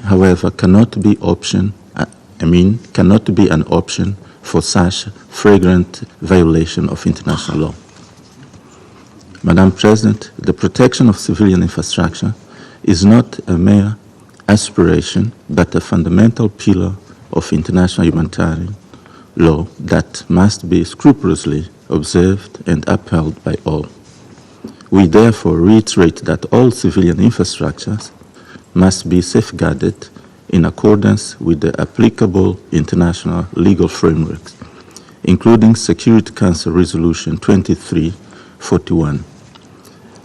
however, cannot be an option for such flagrant violation of international law. Madam President, the protection of civilian infrastructure is not a mere aspiration, but a fundamental pillar of international humanitarian law that must be scrupulously observed and upheld by all. We therefore reiterate that all civilian infrastructures must be safeguarded in accordance with the applicable international legal frameworks, including Security Council Resolution 2341.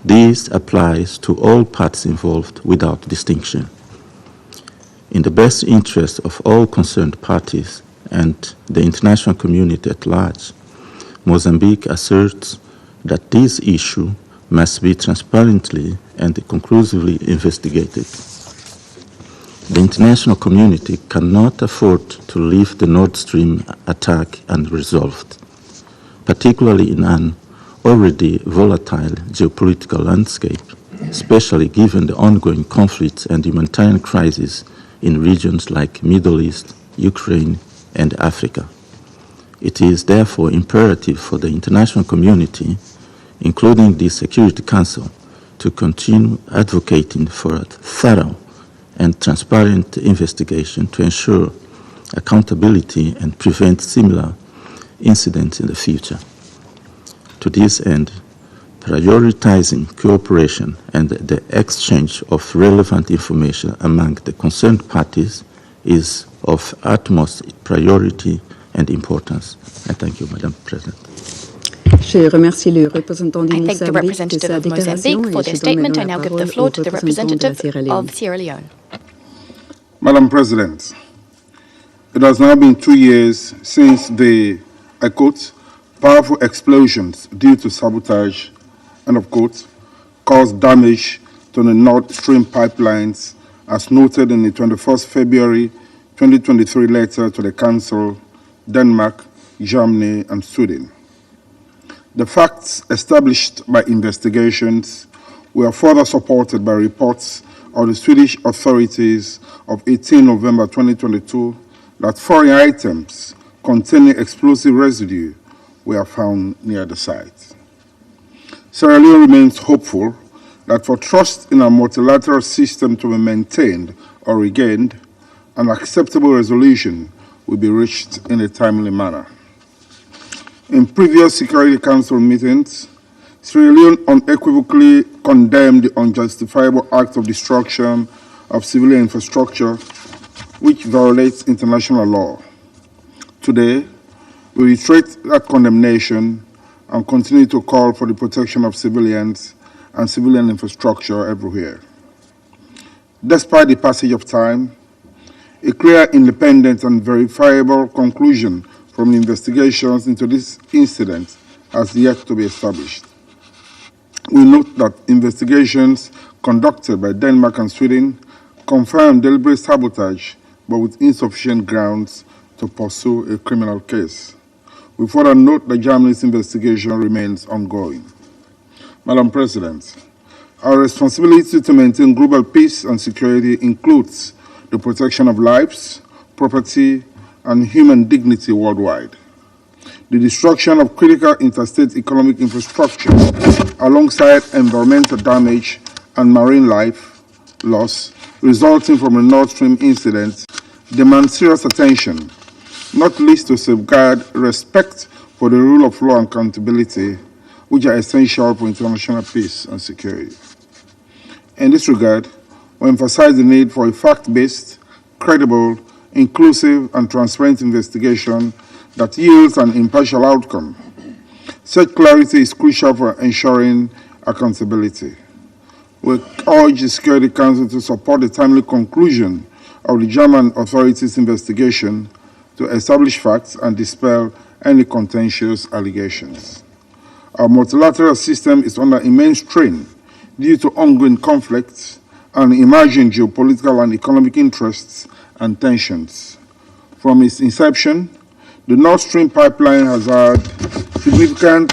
This applies to all parties involved without distinction. In the best interest of all concerned parties and the international community at large, Mozambique asserts that this issue must be transparently and conclusively investigated. The international community cannot afford to leave the Nord Stream attack unresolved, particularly in an already volatile geopolitical landscape, especially given the ongoing conflicts and humanitarian crises in regions like Middle East, Ukraine, and Africa. It is therefore imperative for the international community, including the Security Council, to continue advocating for a thorough and transparent investigation to ensure accountability and prevent similar incidents in the future. To this end, prioritizing cooperation and the exchange of relevant information among the concerned parties is of utmost priority and importance. I thank you, Madam President. Je remercie le représentant du I thank the representative of Mozambique for their statement. I now give the floor to the representative of Sierra Leone. Madam President, it has now been 2 years since the, I quote, powerful explosions due to sabotage, end of quote, caused damage to the Nord Stream pipelines, as noted in the 21st February 2023 letter to the Council, Denmark, Germany, and Sweden. The facts established by investigations were further supported by reports of the Swedish authorities of 18 November 2022 that foreign items containing explosive residue were found near the site. Sierra Leone remains hopeful that for trust in a multilateral system to be maintained or regained, an acceptable resolution will be reached in a timely manner. In previous Security Council meetings, Sierra Leone unequivocally condemned the unjustifiable act of destruction of civilian infrastructure, which violates international law. Today, we reiterate that condemnation and continue to call for the protection of civilians and civilian infrastructure everywhere. Despite the passage of time, a clear, independent, and verifiable conclusion from the investigations into this incident has yet to be established. We note that investigations conducted by Denmark and Sweden confirm deliberate sabotage, but with insufficient grounds to pursue a criminal case. We further note that Germany's investigation remains ongoing. Madam President, our responsibility to maintain global peace and security includes the protection of lives, property, and human dignity worldwide. The destruction of critical interstate economic infrastructure, alongside environmental damage and marine life loss resulting from the Nord Stream incident, demands serious attention, not least to safeguard respect for the rule of law and accountability, which are essential for international peace and security. In this regard, we emphasize the need for a fact-based, credible, inclusive, and transparent investigation that yields an impartial outcome. Such clarity is crucial for ensuring accountability. We urge the Security Council to support the timely conclusion of the German authorities' investigation to establish facts and dispel any contentious allegations. Our multilateral system is under immense strain due to ongoing conflicts and emerging geopolitical and economic interests and tensions. From its inception, the Nord Stream pipeline has had significant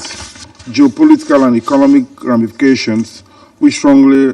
geopolitical and economic ramifications which strongly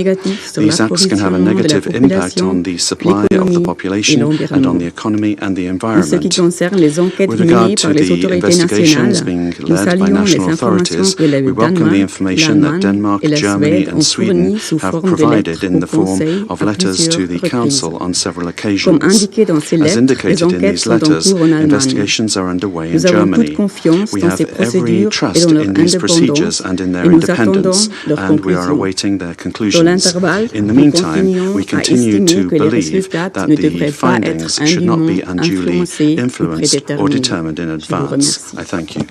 négatif sur These acts can have a l'approvisionnement de la negative impact population, on the supply of the l'économie et population and on the l'environnement. economy and the En ce qui environment. concerne les enquêtes With menées regard par to les the autorités investigations nationales, being nous led by saluons les national informations authorities, que le we welcome the Danemark, information that l'Allemagne Denmark, et la Germany Suède and ont Sweden fourni sous have forme de provided lettres in au the form Conseil of à letters to plusieurs the reprises. Council on several Comme occasions. indiqué dans ces As lettres, les indicated in enquêtes these sont en letters, cours en Allemagne. investigations are underway in Nous avons toute Germany. confiance We dans have ces every procédures et trust dans leur in these procedures indépendance and in their et nous attendons independence, leur and we are conclusion. awaiting their Dans conclusions. l'intervalle, In the nous meantime, we continuons à continue estimer to que les believe résultats that ne the devraient pas être findings should not be indûment unduly influencés ou influenced or prédéterminés. determined in Je vous advance. remercie. I thank you.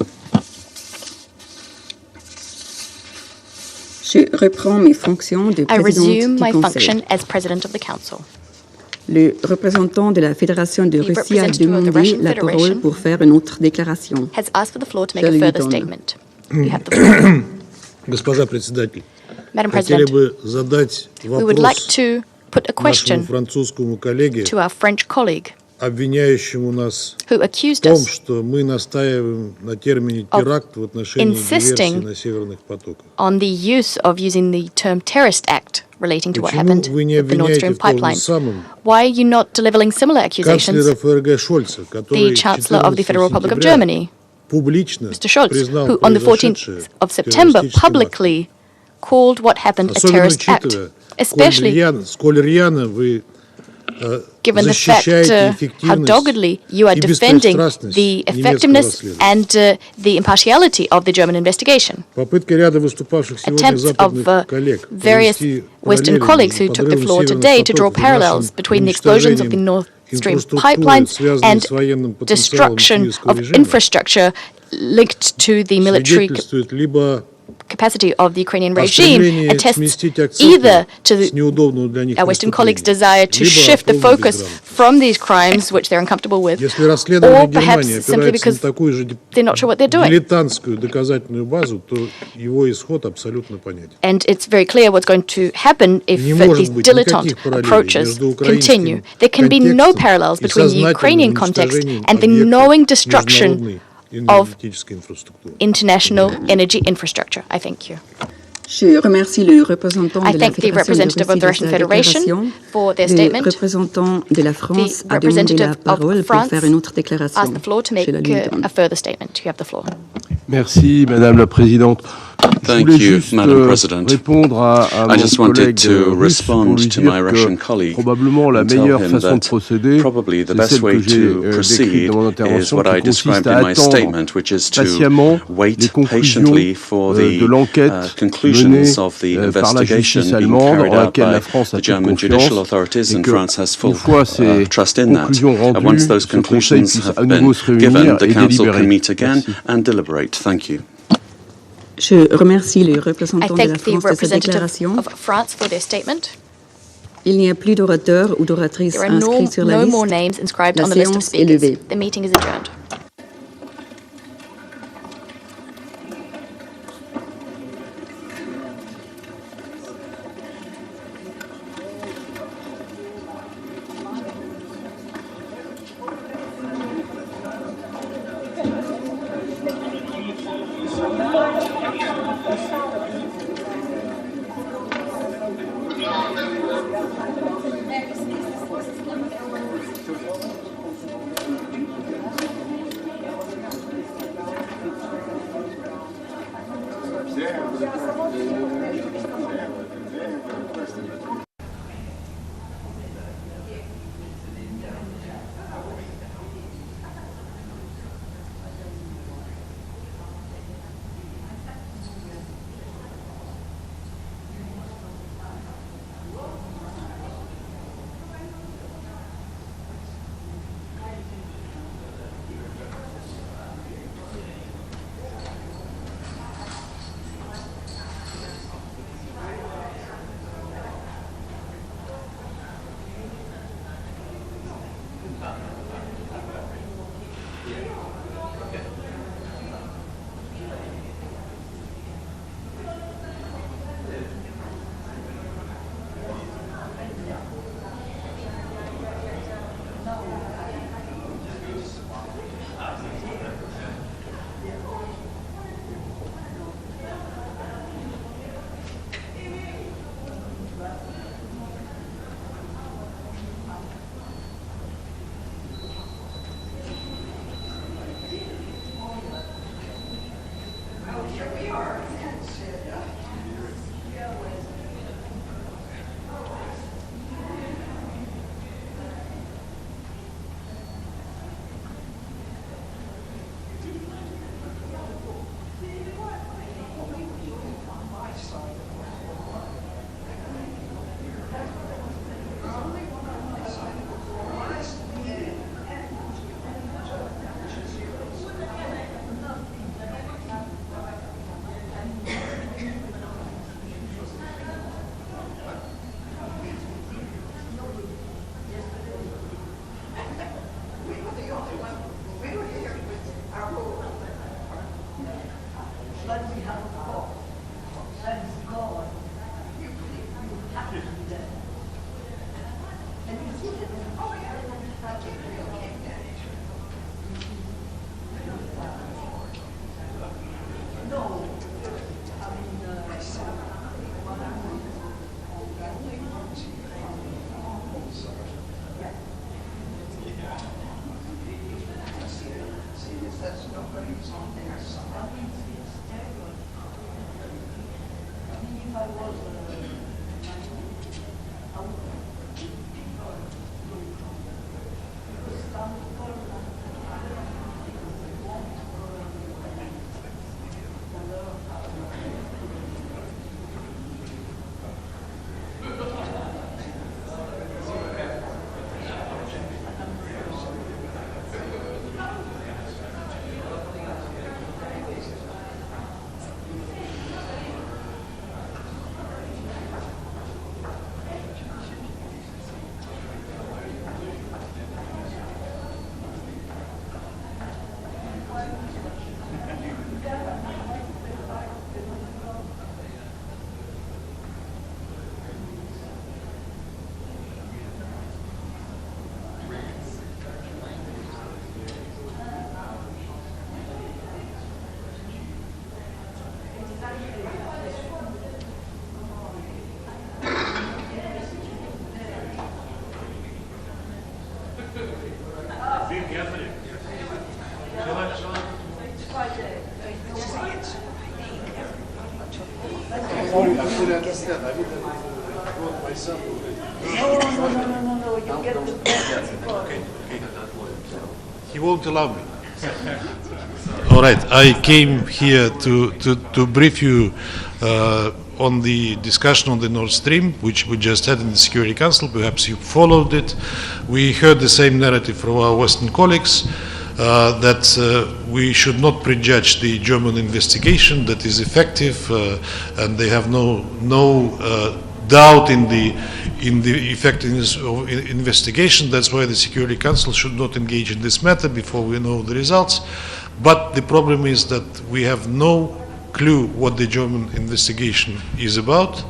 Je reprends mes fonctions de I présidente resume du my Conseil. function as President of the Council. Le représentant de la Fédération de The Russie a representative of the demandé Russian la parole Federation pour faire une autre déclaration. Has asked for the floor to make Je a lui further donne. statement. You have the floor. Госпожа председатель, Madam хотели President, бы задать we would like вопрос to put a нашему question французскому коллеге, to our French colleague обвиняющему нас who в accused том, us что мы настаиваем на термине of теракт в отношении диверсии insisting на северных потоках. on the use of using the term terrorist act relating to what Почему happened вы не with the Nord обвиняете Stream в том же pipeline. самом Why are you not delivering similar accusations? канцлера ФРГ Шольца, The который Chancellor of the 14 Federal Republic of сентября Germany, публично Mr. Scholz, признал who on the 14th произошедшее of September террористическим актом? publicly called what happened a Особенно terrorist act, учитывая, especially сколь рьяно вы given the fact защищаете how эффективность doggedly you are и defending беспристрастность the немецкого effectiveness расследования. and the impartiality of the German investigation. Попытка ряда выступавших сегодня Attempts западных of коллег various провести Western параллели colleagues who между took the подрывом floor северных today to draw потоков и parallels нашим between the explosions of the уничтожением Nord Stream инфраструктуры, pipelines связанной and с военным потенциалом destruction киевского of режима, infrastructure linked to the military свидетельствует либо capacity of the Ukrainian о regime, стремлении attests сместить either акценты to с неудобного для них our Western colleagues' преступления, desire to либо о shift the полной focus безграмотности. from these crimes, which they're uncomfortable with, Если расследование or perhaps Германии simply опирается на because такую же they're not sure what they're doing. дилетантскую доказательную базу, то его исход абсолютно понятен. And it's very clear what's going to happen if Не these может быть dilettante никаких параллелей approaches между украинским continue. There can be no контекстом parallels и between the сознательным Ukrainian context уничтожением and the объектов knowing destruction международной of энергетической инфраструктуры. international energy infrastructure. I thank you. Je remercie le représentant I de la thank the Fédération de representative of the Russie Russian de sa Federation déclaration. for their Le statement. représentant de la France The a demandé la representative parole of pour France faire une autre déclaration. asked the floor to make Je la lui donne. a further statement. You have the floor. Merci, Madame la Présidente. Thank Je voulais you, juste Madam President. répondre à I just mon wanted collègue to russe pour respond lui to dire my que Russian colleague probablement la and tell meilleure him façon de that procéder, probably the c'est best celle way que j'ai to décrite proceed dans mon is intervention, what I qui consiste described à in my attendre statement, which is to patiemment les wait conclusions patiently for de the l'enquête conclusions menée of the par la investigation justice being allemande, carried en out laquelle by la France a the toute German judicial confiance, authorities, et and que France has full une fois ces trust in that. conclusions rendues, Once those ce Conseil conclusions puisse have à been nouveau se given, réunir the et Council can délibérer. meet again Merci. and deliberate. Thank you. Je remercie le I représentant de la thank the France de sa representative déclaration. of France for their statement. Il n'y a plus d'orateurs ou d'oratrices There are no inscrits sur la more liste. names inscribed La on the list of séance est speakers. levée. The meeting is adjourned. Sorry, I fully understand. I didn't vote myself. No, you get the best. He won't allow me. All right, I came here to brief you on the discussion on the Nord Stream, which we just had in the Security Council. Perhaps you followed it. We heard the same narrative from our Western colleagues, that we should not prejudge the German investigation, that is effective, and they have no doubt in the effectiveness of investigation. That's why the Security Council should not engage in this matter before we know the results. But the problem is that we have no clue what the German investigation is about.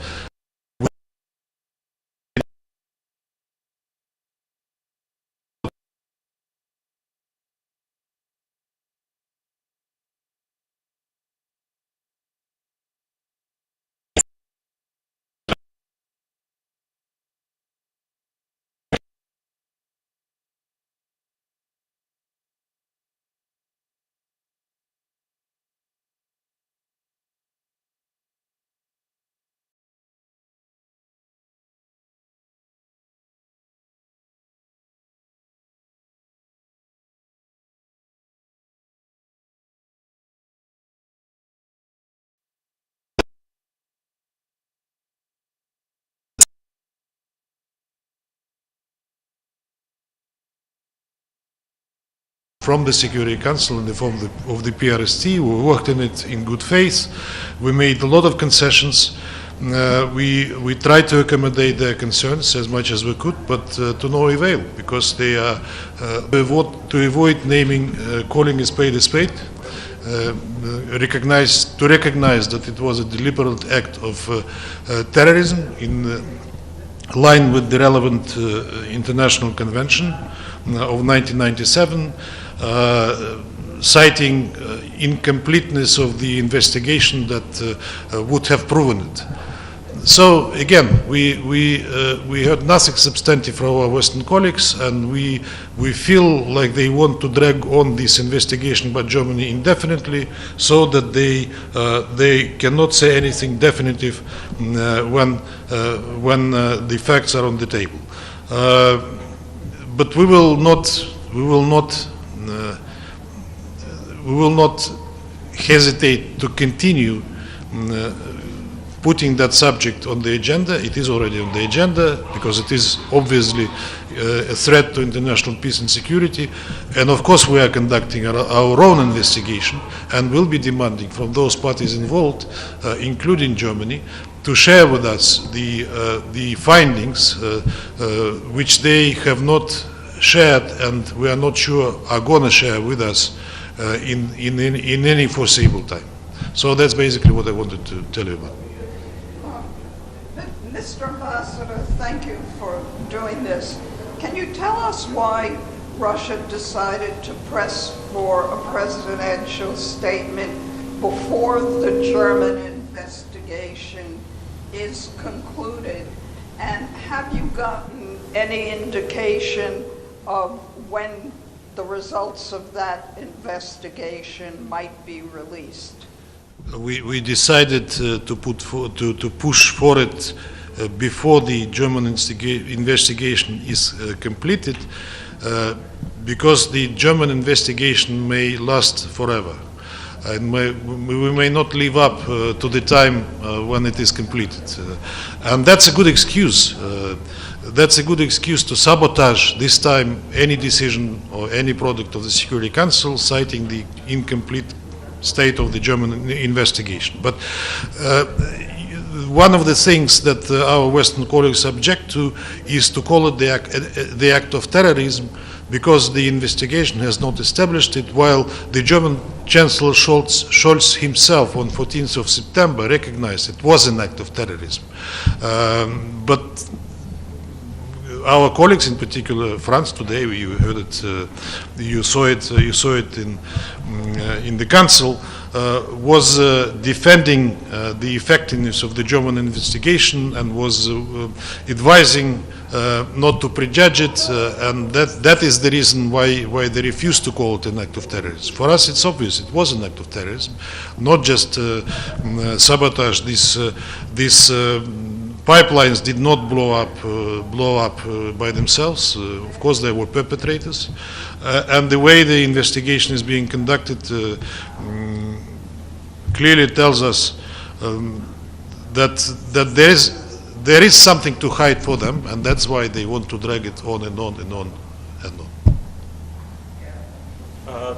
From the Security Council in the form of the PRST, we worked in it in good faith. We made a lot of concessions. We tried to accommodate their concerns as much as we could, but to no avail, because they are to avoid naming, calling a spade, recognize that it was a deliberate act of terrorism in line with the relevant international convention of 1997, citing incompleteness of the investigation that would have proven it. So again, we heard nothing substantive from our Western colleagues, and we feel like they want to drag on this investigation by Germany indefinitely, so that they cannot say anything definitive when the facts are on the table. But we will not hesitate to continue putting that subject on the agenda. It is already on the agenda because it is obviously a threat to international peace and security. And of course we are conducting our own investigation and will be demanding from those parties involved, including Germany, to share with us the findings which they have not shared and we are not sure are going to share with us in any foreseeable time. So that's basically what I wanted to tell you about. Mr. Ambassador, thank you for doing this. Can you tell us why Russia decided to press for a presidential statement before the German investigation is concluded? And have you gotten any indication of when the results of that investigation might be released? We decided to push for it before the German investigation is completed, because the German investigation may last forever, and we may not live up to the time when it is completed, and that's a good excuse. That's a good excuse to sabotage this time any decision or any product of the Security Council, citing the incomplete state of the German investigation. But one of the things that our Western colleagues object to is to call it the act of terrorism, because the investigation has not established it, while the German Chancellor Scholz himself on 14th of September recognized it was an act of terrorism. But our colleagues, in particular France today, you heard it, you saw it in the Council, was defending the effectiveness of the German investigation and was advising not to prejudge it, and that is the reason why they refused to call it an act of terrorism. For us, it's obvious it was an act of terrorism, not just sabotage. These pipelines did not blow up by themselves. Of course, there were perpetrators, and the way the investigation is being conducted clearly tells us that there is something to hide for them, and that's why they want to drag it on and on and on and on.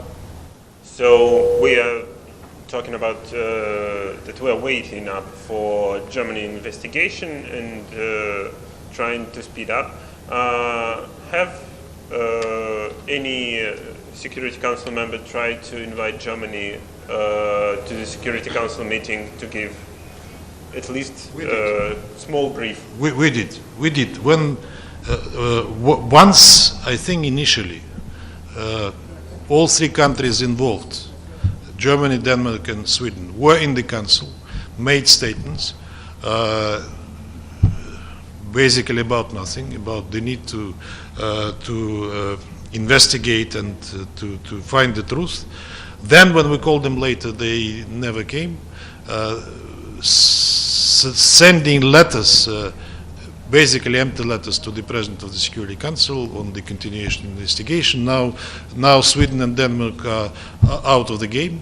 So we are talking about that we are waiting up for Germany investigation and trying to speed up. Have any Security Council member tried to invite Germany to the Security Council meeting to give at least a small brief? We did. When once, I think initially, all three countries involved, Germany, Denmark, and Sweden, were in the Council, made statements, basically about nothing, about the need to investigate and to find the truth. Then, when we called them later, they never came, sending letters, basically empty letters, to the President of the Security Council on the continuation investigation. Now Sweden and Denmark are out of the game.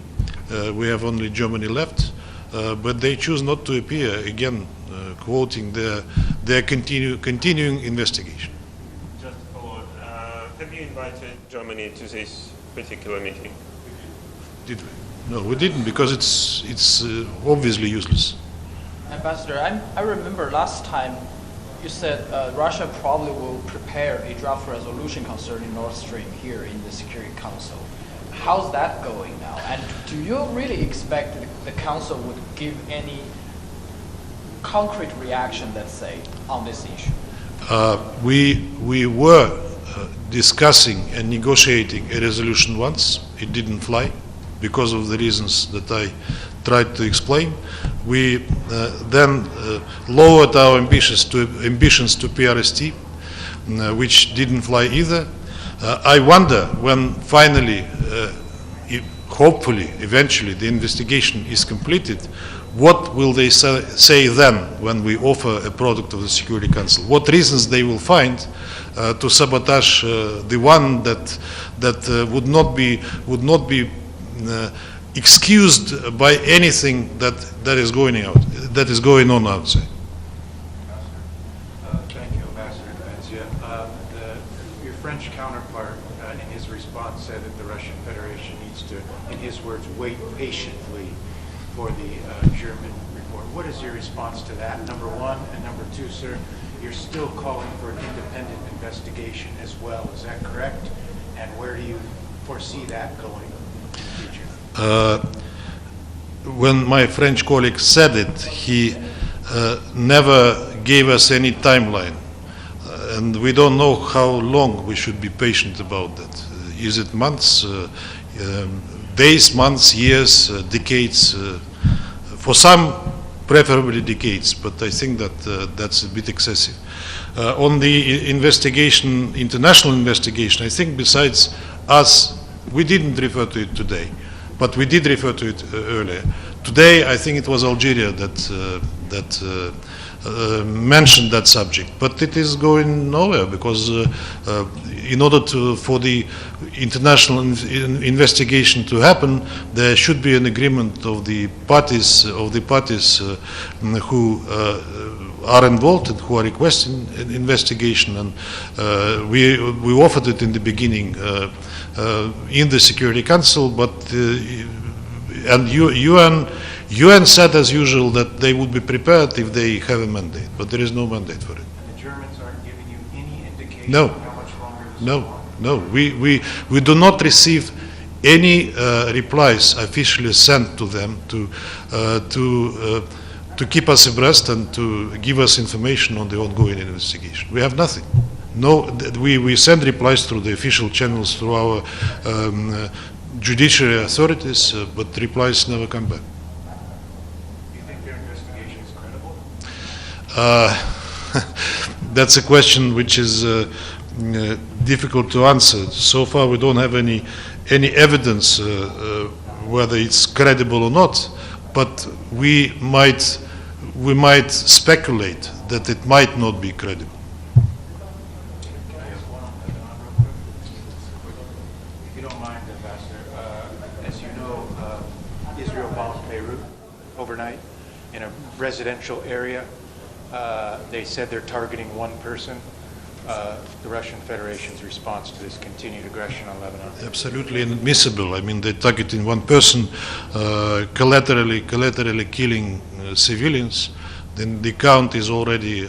We have only Germany left, but they choose not to appear, again, quoting their continuing investigation. Just to follow up, have you invited Germany to this particular meeting? Did we? No, we didn't, because it's obviously useless. Ambassador, I remember last time you said Russia probably will prepare a draft resolution concerning Nord Stream here in the Security Council. How's that going now? And do you really expect the Council would give any concrete reaction, let's say, on this issue? We were discussing and negotiating a resolution once. It didn't fly because of the reasons that I tried to explain. We then lowered our ambitions to PRST, which didn't fly either. I wonder when finally, hopefully, eventually, the investigation is completed, what will they say then when we offer a product of the Security Council? What reasons they will find to sabotage the one that would not be excused by anything that is going on outside. Thank you, Ambassador Venzia. Your French counterpart, in his response, said that the Russian Federation needs to, in his words, wait patiently for the German report. What is your response to that, number one? And number two, sir, you're still calling for an independent investigation as well. Is that correct? And where do you foresee that going in the future? When my French colleague said it, he never gave us any timeline. And we don't know how long we should be patient about that. Is it months, days, months, years, decades? For some, preferably decades, but I think that that's a bit excessive. On the investigation, international investigation, I think besides we didn't refer to it today, but we did refer to it earlier. Today, I think it was Algeria that mentioned that subject, but it is going nowhere because in order for the international investigation to happen, there should be an agreement of the parties who are involved and who are requesting an investigation, and we offered it in the beginning in the Security Council, but and UN said as usual that they would be prepared if they have a mandate, but there is no mandate for it. The Germans aren't giving you any indication No. of how much longer this will go on? No, we do not receive any replies officially sent to them to keep us abreast and to give us information on the ongoing investigation. We have nothing. No, we send replies through the official channels, through our judiciary authorities, but replies never come back. Do you think their investigation is credible? That's a question which is difficult to answer. So far, we don't have any evidence whether it's credible or not. But we might speculate that it might not be credible. If you don't mind, Ambassador, as you know, Israel bombed Beirut overnight in a residential area. They said they're targeting one person. The Russian Federation's response to this continued aggression on Lebanon? Absolutely inadmissible. I mean, they're targeting one person, collaterally killing civilians. Then the count is already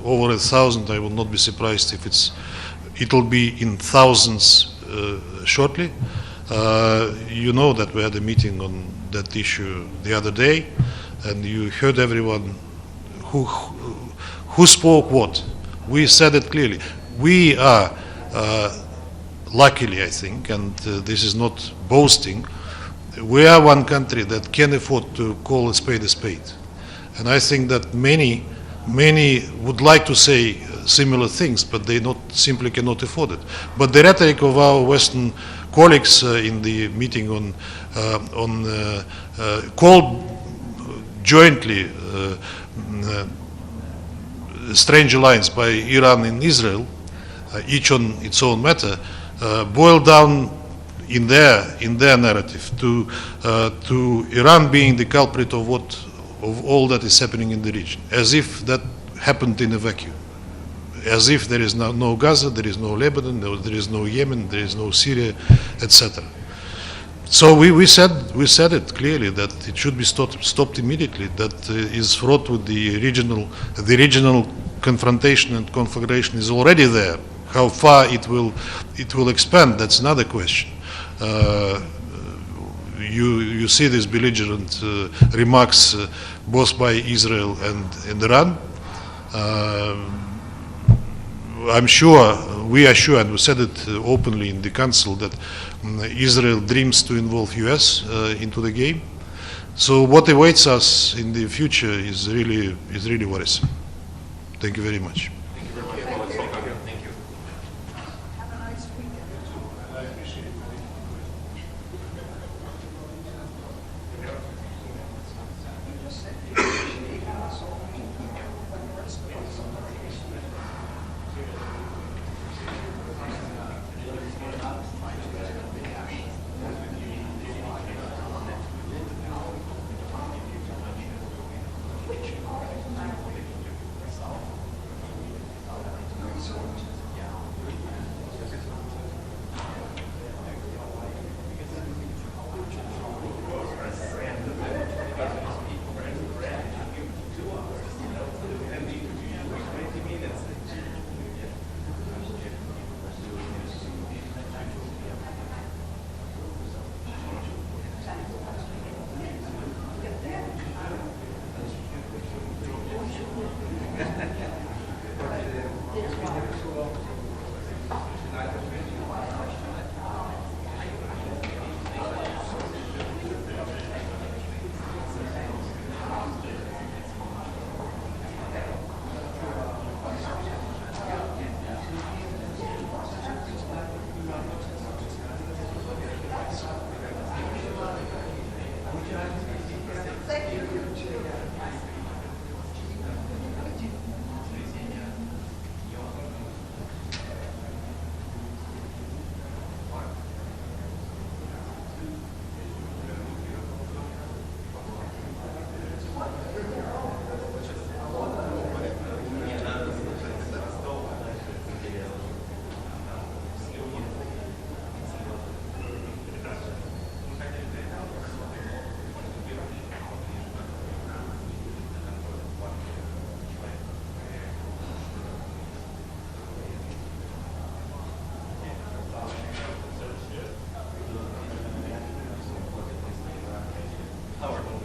over 1,000. I will not be surprised if it'll be in thousands shortly. You know that we had a meeting on that issue the other day, and you heard everyone who spoke what. We said it clearly. We are, luckily I think, and this is not boasting, we are one country that can afford to call a spade a spade. And I think that many would like to say similar things, but they simply cannot afford it. But the rhetoric of our Western colleagues in the meeting called jointly strange alliance by Iran and Israel, each on its own matter, boiled down in their narrative to Iran being the culprit of all that is happening in the region, as if that happened in a vacuum, as if there is no Gaza, there is no Lebanon, there is no Yemen, there is no Syria, etc. So we said it clearly that it should be stopped immediately. That is fraught with the regional confrontation and conflagration is already there. How far it will expand, that's another question. You see these belligerent remarks both by Israel and Iran. We are sure, and we said it openly in the Council, that Israel dreams to involve US into the game. So what awaits us in the future is really worrisome. Thank you very much. powerful